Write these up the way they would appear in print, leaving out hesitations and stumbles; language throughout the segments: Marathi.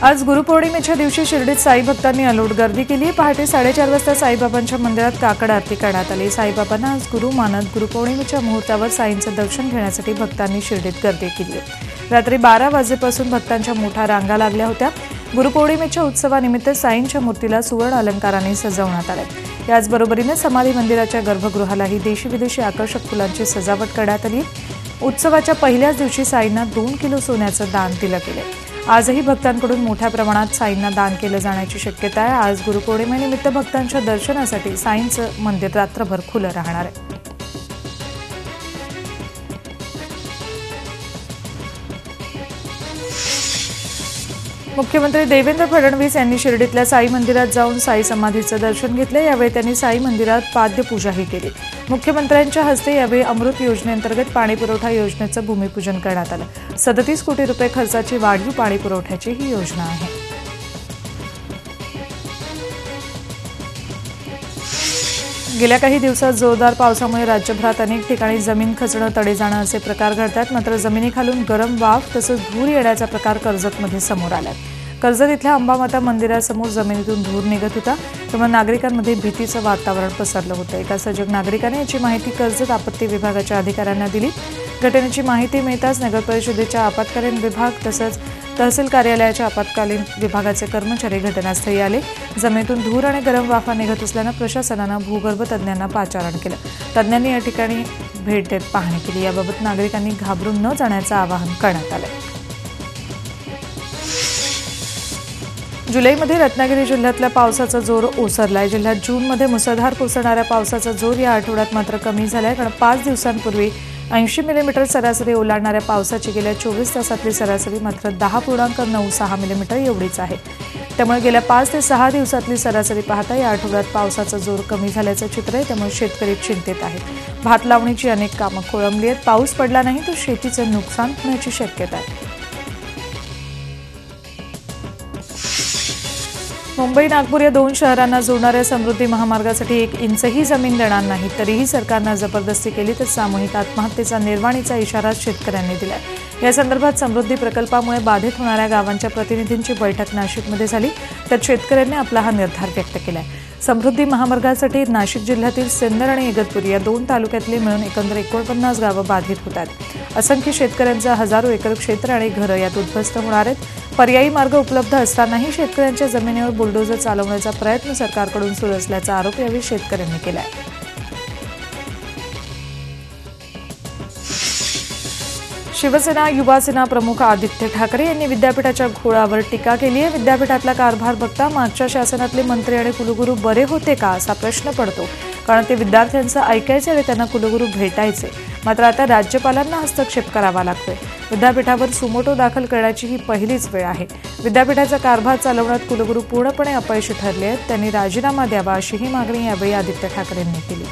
आज गुरुपौर्णिमेच्या दिवशी शिर्डीत साई भक्तांनी अलोट गर्दी केली। पहाटे 4:30 वाजता साईबाबांच्या मंदिरात काकड आरती करण्यात आली। साईबाबांना आज गुरु मानत गुरुपौर्णिमेच्या मुहूर्तावर साईंचं दर्शन घेण्यासाठी भक्तांनी शिर्डीत गर्दी केली। रात्री 12 वाजेपासून भक्तांच्या मोठ्या रांगा लागल्या होत्या। गुरुपौर्णिमेच्या उत्सवानिमित्त साईंच्या मूर्तीला सुवर्ण अलंकाराने सजवण्यात आले। याचबरोबरीने समाधी मंदिराच्या गर्भगृहालाही देशी विदेशी आकर्षक फुलांची सजावट करण्यात आली। उत्सवाच्या पहिल्याच दिवशी साईंना 2 किलो सोन्याचं दान दिलं गेलं। आजही भक्तांकडून मोठ्या प्रमाणात साईंना दान केलं जाण्याची शक्यता आहे। आज गुरुपौर्णिमेनिमित्त भक्तांच्या दर्शनासाठी साईंचं मंदिर रात्रभर खुलं राहणार आहे। मुख्यमंत्री देवेंद्र फडणवीस यांनी शिर्डीतल्या साई मंदिरात जाऊन साई समाधीचं दर्शन घेतले। यावेळी त्यांनी साई मंदिरात पाद्यपूजाही केली। मुख्यमंत्र्यांच्या हस्ते यावेळी अमृत योजनेअंतर्गत पाणीपुरवठा योजनेचं भूमिपूजन करण्यात आलं। 37 कोटी रुपये खर्चाची वाढीव पाणीपुरवठ्याची ही योजना आहे। गेल्या काही दिवसात जोरदार पावसामुळे राज्यभरात अनेक ठिकाणी जमीन खचणं, तडे जाणं असे प्रकार घडतात। मात्र जमिनीखालून गरम वाफ तसंच धूर येण्याचा प्रकार कर्जतमध्ये समोर आलाय। कर्जत इथल्या अंबामाता मंदिरासमोर जमिनीतून धूर निघत होता, त्यामुळे नागरिकांमध्ये भीतीचं वातावरण पसरलं होतं। एका सजग नागरिकाने याची माहिती कर्जत आपत्ती विभागाच्या अधिकाऱ्यांना दिली। घटनेची माहिती मिळताच नगर परिषदेच्या आपत्कालीन विभाग तसंच तहसील कार्यालयाच्या आपत्कालीन विभागाचे कर्मचारी घटनास्थळी आले। जमिनीतून धूर आणि गरम वाफा निघत असल्यानं प्रशासनानं भूगर्भ तज्ज्ञांना पाचारण केलं। तज्ज्ञांनी या ठिकाणी भेट देत पाहणी केली। याबाबत नागरिकांनी घाबरून न जाण्याचं आवाहन करण्यात आलं। जुलैमध्ये रत्नागिरी जिल्ह्यातल्या पावसाचा जोर ओसरलाय। जिल्ह्यात जूनमध्ये मुसळधार कोसळणाऱ्या पावसाचा जोर या आठवड्यात मात्र कमी झालाय, कारण 5 दिवसांपूर्वी 80 मिलीमीटर सरासरी ओलांडणाऱ्या पावसाची गेल्या 24 तासातली सरासरी मात्र 10.96 मिलीमीटर एवढीच आहे। त्यामुळे गेल्या 5 ते 6 दिवसातली सरासरी पाहता या आठवड्यात पावसाचा जोर कमी झाल्याचं चित्र आहे। त्यामुळे शेतकरी चिंतेत आहेत। भात लावणीची अनेक कामं खोळंबली आहेत। पाऊस पडला नाही तर शेतीचं नुकसान होण्याची शक्यता आहे। मुंबई नागपूर या 2 शहरांना जोडणाऱ्या समृद्धी महामार्गासाठी 1 इंचही जमीन देणार नाही, तरीही सरकारनं जबरदस्ती केली तर सामूहिक आत्महत्येचा निर्वाणीचा इशारा शेतकऱ्यांनी दिलाय। या संदर्भात समृद्धी प्रकल्पामुळे बाधित होणाऱ्या गावांच्या प्रतिनिधींची बैठक नाशिकमध्ये झाली, त्यात शेतकऱ्यांनी आपला हा निर्धार व्यक्त केलाय। समृद्धी महामार्गासाठी नाशिक जिल्ह्यातील सिन्नर आणि इगतपुरी या 2 तालुक्यातली मिळून एकंदर 49 गावं बाधित होत आहेत। असंख्य शेतकऱ्यांचं हजारो एकर क्षेत्र आणि घरं यात उद्ध्वस्त होणार आहेत। पर्यायी मार्ग उपलब्ध असतानाही शेतकऱ्यांच्या जमिनीवर बुलडोझर चालवण्याचा प्रयत्न सरकारकडून सुरू असल्याचा आरोप यावेळी शेतकऱ्यांनी केला आहे। शिवसेना युवा सेना प्रमुख आदित्य ठाकरे यांनी विद्यापीठाच्या घोळावर टीका केली आहे। विद्यापीठातला कारभार बघता मागच्या शासनातले मंत्री आणि कुलगुरू बरे होते का असा प्रश्न पडतो, कारण ते विद्यार्थ्यांचं ऐकायचे आणि त्यांना कुलगुरू भेटायचे। मात्र आता राज्यपालांना हस्तक्षेप करावा लागतोय। विद्यापीठावर सुमोटो दाखल करण्याची ही पहिलीच वेळ आहे। विद्यापीठाचा कारभार चालवण्यात कुलगुरू पूर्णपणे अपयशी ठरले आहेत। त्यांनी राजीनामा द्यावा अशीही मागणी यावेळी आदित्य ठाकरेंनी केली।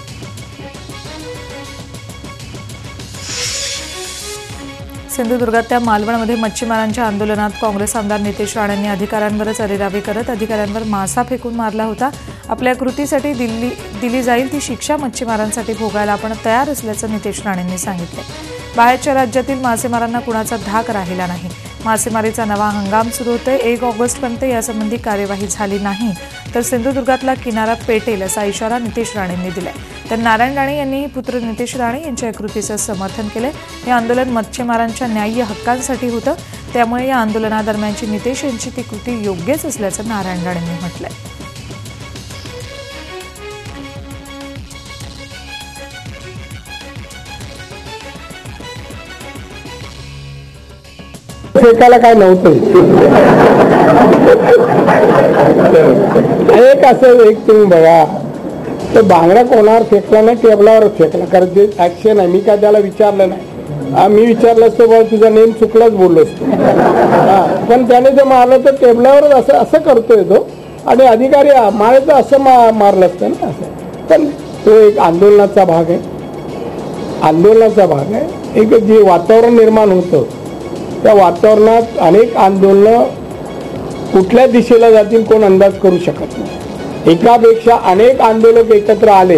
सिंधुदुर्गातल्या मालवणमध्ये मच्छीमारांच्या आंदोलनात काँग्रेस आमदार नितेश राणेंनी अधिकाऱ्यांवरच अरेरावी करत अधिकाऱ्यांवर मासा फेकून मारला होता। आपल्या कृतीसाठी दिली जाईल ती शिक्षा मच्छीमारांसाठी भोगायला आपण तयार असल्याचं नितेश राणेंनी सांगितलं। बाहेरच्या राज्यातील मासेमारांना कुणाचा धाक राहिला नाही। मासेमारीचा नवा हंगाम सुरू होतोय। 1 ऑगस्टपर्यंत यासंबंधी कार्यवाही झाली नाही तर सिंधुदुर्गातला किनारा पेटेल असा इशारा नितेश राणेंनी दिलाय। तर नारायण राणे यांनीही पुत्र नितेश राणे यांच्या कृतीचं समर्थन केलंय। हे आंदोलन मच्छीमारांच्या न्याय्य हक्कांसाठी होतं, त्यामुळे या आंदोलनादरम्यानची नितेश यांची ती कृती योग्यच असल्याचं नारायण राणेंनी म्हटलंय। फेकायला काय नव्हतं। एक तुम्ही बघा, तर बांगडा कोणावर फेकला नाही, टेबलावर फेकला, कारण ते ऍक्शन आहे। मी काय त्याला विचारलं नाही। मी विचारलं असतो बा तुझा नेम चुकलाच बोललो असतो, पण त्याने जे मारलं तर टेबलावरच असं करतोय तो, आणि अधिकारी मारे तर असं मारलं असतं ना असं। पण तो एक आंदोलनाचा भाग आहे। आंदोलनाचा भाग आहे। एक जे वातावरण निर्माण होतं त्या वातावरणात अनेक आंदोलनं कुठल्या दिशेला जातील कोण अंदाज करू शकत नाही। एकापेक्षा अनेक आंदोलक एकत्र आले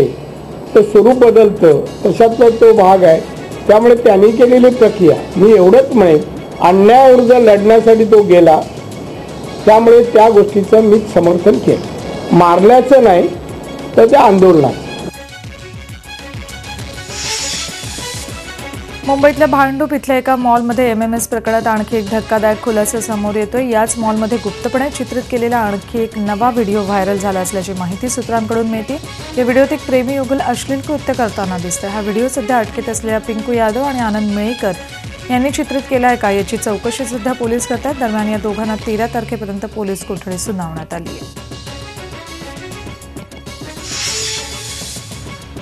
तर स्वरूप बदलतं, तशातला तो भाग आहे। त्यामुळे त्यांनी केलेली प्रक्रिया, मी एवढंच म्हणेन, अन्यायाविरुद्ध लढण्यासाठी तो गेला, त्यामुळे त्या गोष्टीचं मी समर्थन केलं, मारल्याचं नाही तर त्या आंदोलनात. मुंबईतल्या भांडूप इथल्या एका मॉलमध्ये MMS प्रकरणात आणखी एक धक्कादायक खुलासा समोर येतोय. याच मॉलमध्ये गुप्तपणे चित्रित केलेला आणखी एक नवा व्हिडिओ व्हायरल झाला असल्याची माहिती सूत्रांकडून मिळते. या व्हिडिओत एक प्रेमी युगल अश्लील कृत्य करताना दिसतंय. हा व्हिडिओ सध्या अटकेत असलेल्या पिंकू यादव आणि आनंद मेळेकर यांनी चित्रित केला आहे का याची चौकशी सुद्धा पोलीस करतात. दरम्यान या दोघांना 13 तारखेपर्यंत पोलीस कोठडी सुनावण्यात आली आहे.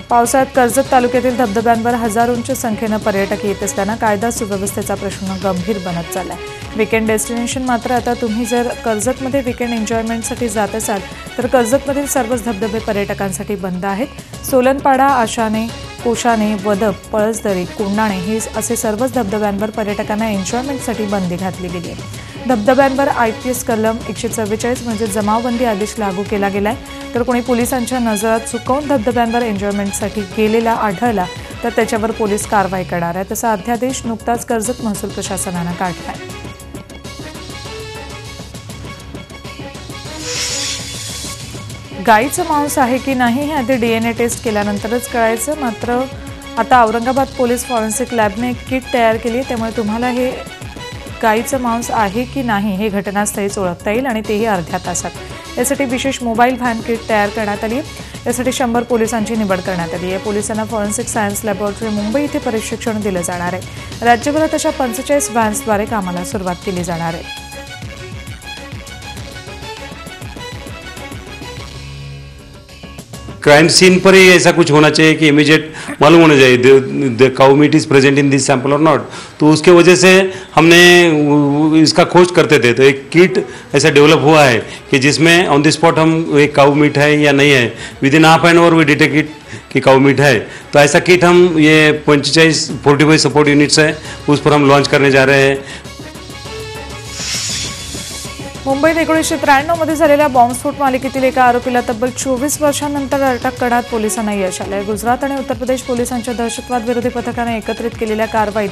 पावसाळ्यात कर्जत तालुक्यातील धबधब्यांवर हजारोंच्या संख्येनं पर्यटक येत असताना कायदा सुव्यवस्थेचा प्रश्न गंभीर बनत चाललाय. वीकेंड डेस्टिनेशन मात्र आता तुम्ही जर कर्जतमध्ये वीकेंड एन्जॉयमेंटसाठी जात असाल तर कर्जतमधील सर्वच धबधबे पर्यटकांसाठी बंद आहेत. सोलनपाडा, आशाने, कोशाने, वदप, पळसदरी, कोंडाणे हे असे सर्वच धबधब्यांवर पर्यटकांना एन्जॉयमेंटसाठी बंदी घातली गेली आहे. धबधब्यांवर IPS कलम 144 म्हणजे जमावबंदी आदेश लागू केला गेलाय. तर कोणी पोलिसांच्या नजरात चुकवून धबधब्यांवर एन्जॉयमेंटसाठी गेलेला आढळला तर त्याच्यावर पोलीस कारवाई करणार आहे. तसा अध्यादेश नुकताच कर्जत महसूल प्रशासनानं काढलाय. गाईचं मांस आहे की नाही हे आधी DNA टेस्ट केल्यानंतरच कळायचं. मात्र आता औरंगाबाद पोलीस फॉरेन्सिक लॅबने एक किट तयार केली आहे. त्यामुळे तुम्हाला हे गाईचं मांस आहे की नाही हे घटनास्थळीच ओळखता येईल आणि तेही अर्ध्या तासात. यासाठी विशेष मोबाईल व्हॅन किट तयार करण्यात आली आहे. यासाठी 100 पोलिसांची निवड करण्यात आली आहे. पोलिसांना फॉरेन्सिक सायन्स लॅबोरेटरी मुंबई इथे प्रशिक्षण दिलं जाणार आहे. राज्यभरात अशा 45 व्हॅन्सद्वारे कामाला सुरुवात केली जाणार आहे. क्राइम सीन पर ही ऐसा कुछ होना चाहिए कि इमीडिएट मालूम होना चाहिए the cow meat is present in this sample और नॉट. तो उसके वजह से हमने इसका खोज करते थे. तो एक किट ऐसा डेवलप हुआ है कि जिसमें ऑन द स्पॉट हम एक काउ मीट है या नहीं है, within half an hour we detect it कि काउ मीट है. तो ऐसा किट हम ये 45 सपोर्ट यूनिट्स है उस पर हम लॉन्च करने जा रहे हैं. मुंबईत 1993 मध्ये झालेल्या बॉम्बस्फोट मालिकेतील एका आरोपीला तब्बल 24 वर्षांनंतर अटक करण्यात पोलिसांना यश आलंय. गुजरात आणि उत्तर प्रदेश पोलिसांच्या दहशतवाद विरोधी पथकाने एकत्रित केलेल्या कारवाईत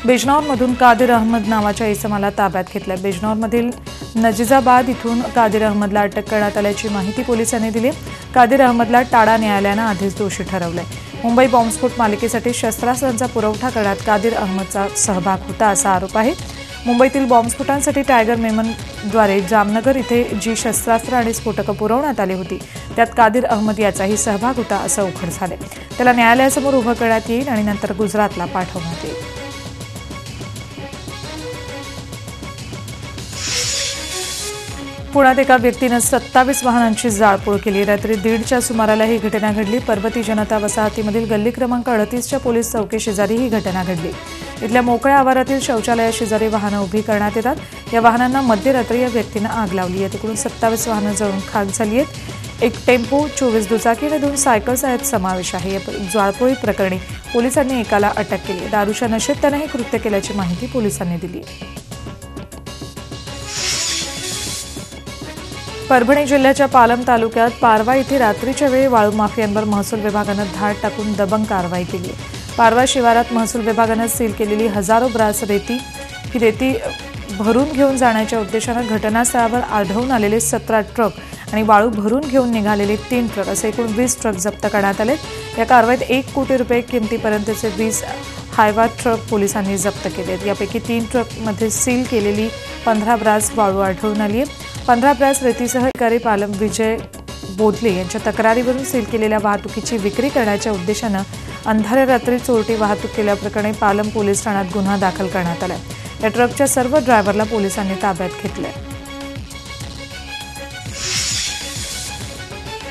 बिजनौरमधून कादिर अहमद नावाच्या इसमाला ताब्यात घेतलंय. बिजनौरमधील नजीजाबाद इथून कादिर अहमदला अटक करण्यात आल्याची माहिती पोलिसांनी दिली. कादिर अहमदला टाडा न्यायालयानं आधीच दोषी ठरवलंय. मुंबई बॉम्बस्फोट मालिकेसाठी शस्त्रास्त्रांचा पुरवठा करण्यात कादिर अहमदचा सहभाग होता असा आरोप आहे. मुंबईतील बॉम्बस्फोटांसाठी टायगर मेमनद्वारे जामनगर इथे जी शस्त्रास्त्र आणि स्फोटकं पुरवण्यात आली होती त्यात कादिर अहमद याचाही सहभाग होता असं उघड झाले. त्याला न्यायालयासमोर उभं करण्यात येईल आणि नंतर गुजरातला पाठवण्यात येईल. पुण्यात एका व्यक्तीनं 27 वाहनांची जाळपोळ केली. रात्री 1:30च्या सुमाराला ही घटना घडली. पर्वती जनता वसाहतीमधील गल्ली क्रमांक 38च्या पोलीस चौकी शेजारी ही घटना घडली. इथल्या मोकळ्या आवारातील शौचालयाशेजारी वाहनं उभी करण्यात येतात. या वाहनांना मध्यरात्री या व्यक्तीनं आग लावली आहे. तिकडून 27 वाहनं जळून खाक झाली आहेत. एक टेम्पो, 24 दुचाकी आणि 2 सायकल्स यात समावेश आहे. या जाळपोळी प्रकरणी पोलिसांनी एकाला अटक केली. दारूच्या नशेत त्यानं हे कृत्य केल्याची माहिती पोलिसांनी दिली. परभणी जिल्ह्याच्या पालम तालुक्यात पारवा इथे रात्रीच्या वेळी वाळू माफियांवर महसूल विभागानं धाड टाकून दबंग कारवाई केली आहे. पारवा शिवारात महसूल विभागानं सील केलेली हजारो ब्रास रेती ही रेती भरून घेऊन जाण्याच्या उद्देशानं घटनास्थळावर आढळून आलेले 17 ट्रक आणि वाळू भरून घेऊन निघालेले 3 ट्रक असे एकूण 20 ट्रक जप्त करण्यात आले. या कारवाईत 1 कोटी रुपये किमतीपर्यंतचे 20 हायवा ट्रक पोलिसांनी जप्त केले आहेत. यापैकी 3 ट्रकमध्ये सील केलेली 15 ब्रास वाळू आढळून आली आहे. 15 ब्रास रेतीसह अधिकारी पालम विजय बोधले यांच्या तक्रारीवरून सील केलेल्या वाहतुकीची विक्री करण्याच्या उद्देशानं अंधाऱ्या रात्री चोरटी वाहतूक केल्याप्रकरणी पालम पोलीस ठाण्यात गुन्हा दाखल करण्यात आला. या ट्रकच्या सर्व ड्रायव्हरला पोलिसांनी ताब्यात घेतलंय.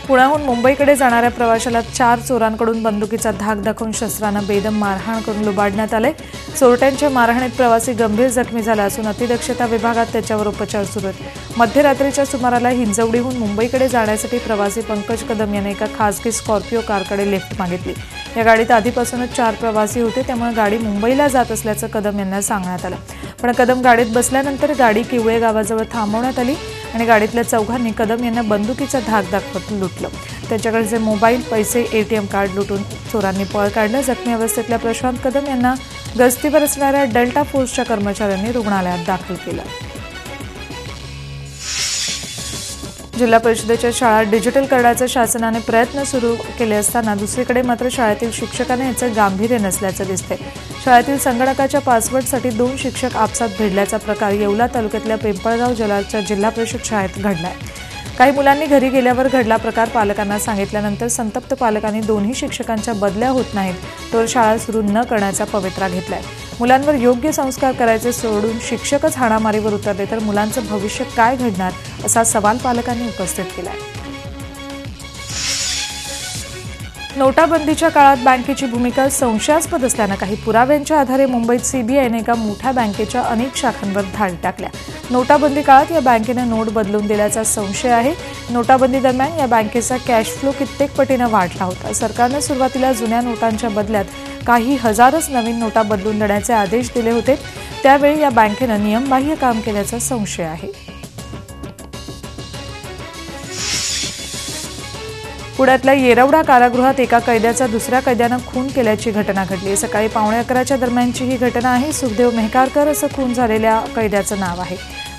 पुण्याहून मुंबईकडे जाणाऱ्या प्रवाशाला 4 चोरांकडून बंदुकीचा धाक दाखवून शस्त्रानं बेदम मारहाण करून लुबाडण्यात आले. चोरट्यांच्या मारहाणीत प्रवासी गंभीर जखमी झाला असून अतिदक्षता विभागात त्याच्यावर उपचार सुरू आहेत. मध्यरात्रीच्या सुमाराला हिंजवडीहून मुंबईकडे जाण्यासाठी प्रवासी पंकज कदम याने एका खासगी स्कॉर्पिओ कारकडे लिफ्ट मागितली. या गाडीत आधीपासूनच 4 प्रवासी होते. त्यामुळे गाडी मुंबईला जात असल्याचं कदम यांना सांगण्यात आलं. पण कदम गाडीत बसल्यानंतर गाडी किवळे गावाजवळ थांबवण्यात आली आणि गाडीतल्या चौघांनी कदम यांना बंदुकीचा धाक दाखवत लुटलं. त्यांच्याकडचे मोबाईल, पैसे, ATM कार्ड लुटून चोरांनी पळ काढलं. जखमी अवस्थेतल्या प्रशांत कदम यांना गस्तीवर असणाऱ्या डेल्टा फोर्सच्या कर्मचाऱ्यांनी रुग्णालयात दाखल केलं. जिल्हा परिषदेच्या शाळा डिजिटल करण्याचे शासनाने प्रयत्न सुरू केले असताना दुसरीकडे मात्र शाळेतील शिक्षकांना याचं गांभीर्य नसल्याचं दिसते। शाळेतील संगणकाच्या पासवर्डसाठी 2 शिक्षक आपसात भिडल्याचा प्रकार येवला तालुक्यातल्या पिंपळगाव जलालच्या जिल्हा परिषद शाळेत घडलाय। काही मुलांनी घरी गेल्यावर घडला प्रकार पालकांना सांगितल्यानंतर संतप्त पालकांनी दोन्ही शिक्षकांच्या बदल्या होत नाहीत तर शाळा सुरू न करण्याचा पवित्रा घेतलाय। मुलांवर योग्य संस्कार करायचे सोडून शिक्षकच हाणामारीवर उतरले तर मुलांचं भविष्य काय घडणार असा सवाल पालकांनी उपस्थित केलाय। नोटाबंदीच्या काळात बँकेची भूमिका संशयास्पद असल्यानं काही पुराव्यांच्या आधारे मुंबईत सीबीआयने एका मोठ्या बँकेच्या अनेक शाखांवर धाड टाकल्या। नोटाबंदी काळात या बँकेने नोट बदलून दिल्याचा संशय आहे। नोटाबंदी दरम्यान या बँकेचा कॅश फ्लो कित्येक पटीनं वाढला होता। सरकारने सुरुवातीला जुन्या नोटांच्या बदल्यात काही हजारच नवीन नोटा बदलून देण्याचे आदेश दिले होते। त्यावेळी या बँकेने नियमबाह्य काम केल्याचा संशय आहे। पुण्यातल्या येरवडा कारागृहात एका कैद्याचा दुसऱ्या कैद्यानं खून केल्याची घटना घडली। सकाळी 11:15च्या दरम्यानची ही घटना आहे। सुखदेव मेहकारकर असं खून झालेल्या कैद्याचं नाव आहे,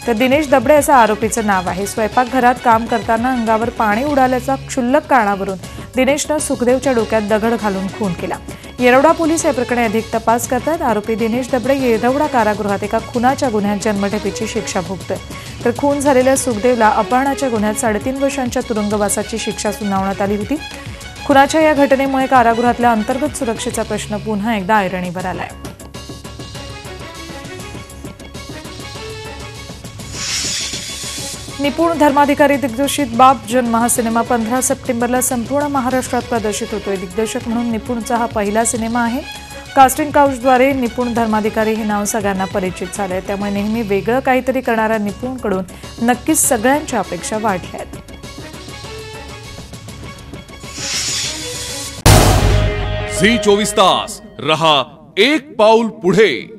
तर दिनेश दबडे असं आरोपीचं नाव आहे। स्वयंपाकघरात काम करताना अंगावर पाणी उडाल्याच्या क्षुल्लक कारणावरून दिनेशनं सुखदेवच्या डोक्यात दगड घालून खून केला। येरवडा पोलीस या प्रकरणी अधिक तपास करतात। आरोपी दिनेश दबडे येरवडा कारागृहात एका खुनाच्या गुन्ह्यात जन्मठेपेची शिक्षा भोगतोय, तर खून झालेल्या सुखदेवला अपहरणाच्या गुन्ह्यात 3.5 वर्षांच्या तुरुंगवासाची शिक्षा सुनावण्यात आली होती। खुनाच्या या घटनेमुळे कारागृहातल्या अंतर्गत सुरक्षेचा प्रश्न पुन्हा एकदा ऐरणीवर आलाय। निपुण धर्माधिकारी दिग्दर्शित बाप जन्म हा सिनेमा 15 सप्टेंबरला संपूर्ण महाराष्ट्रात प्रदर्शित होतोय। दिग्दर्शक म्हणून निपुणचा हा पहिला सिनेमा आहे। कास्टिंग काउचद्वारे निपुण धर्माधिकारी हे नाव सगळ्यांना परिचित झालंय, त्यामुळे नेहमी वेगळं काहीतरी करणाऱ्या निपुणकडून नक्कीच सगळ्यांच्या अपेक्षा वाढल्या आहेत। झी 24 तास रहा एक पाऊल पुढे।